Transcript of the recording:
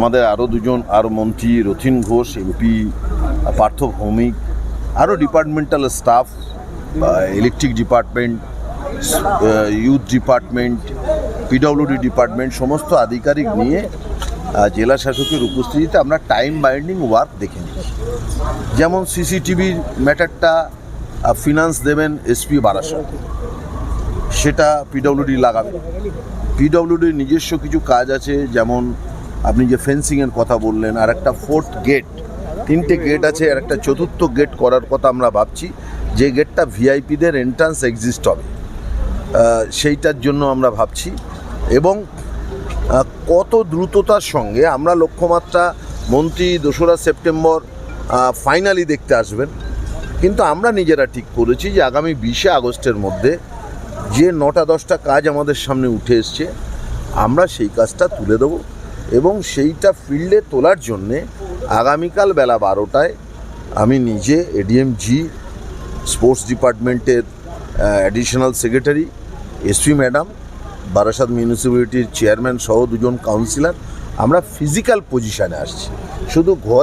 আমাদের আরও দুজন আর মন্ত্রী রথীন ঘোষ, এমপি পার্থ ভৌমিক, আরও departmental staff, electric department, youth department, PWD department, সমস্ত আধিকারিক নিয়ে জেলা শাসকের উপস্থিতিতে আমরা টাইম বাইন্ডিং ওয়ার্ক দেখে নিচ্ছি। যেমন সিসিটিভির ম্যাটারটা ফিনান্স দেবেন এসপি বারাসাত, সেটা পিডব্লিউডি লাগাবে। পিডব্লিউডির নিজস্ব কিছু কাজ আছে, যেমন আপনি যে ফেন্সিংয়ের কথা বললেন, আর একটা ফোর্থ গেট, 3টে গেট আছে, আর একটা চতুর্থ গেট করার কথা আমরা ভাবছি, যে গেটটা ভিআইপিদের এন্ট্রান্স এক্সিস্ট হবে, সেইটার জন্য আমরা ভাবছি। এবং কত দ্রুততার সঙ্গে আমরা লক্ষ্যমাত্রা, মন্ত্রী 2রা সেপ্টেম্বর ফাইনালি দেখতে আসবেন, কিন্তু আমরা নিজেরা ঠিক করেছি যে আগামী 20শে আগস্টের মধ্যে যে 9টা-10টা কাজ আমাদের সামনে উঠে এসছে, আমরা সেই কাজটা তুলে দেবো। এবং সেইটা ফিল্ডে তোলার জন্যে আগামীকাল বেলা 12টায় আমি নিজে এডিএমজি, স্পোর্টস ডিপার্টমেন্টের additional secretary, SP madam, Barasat মিউনিসিপ্যালিটির চেয়ারম্যান সহ 2জন কাউন্সিলর, আমরা ফিজিক্যাল পজিশানে আসছি। শুধু ঘর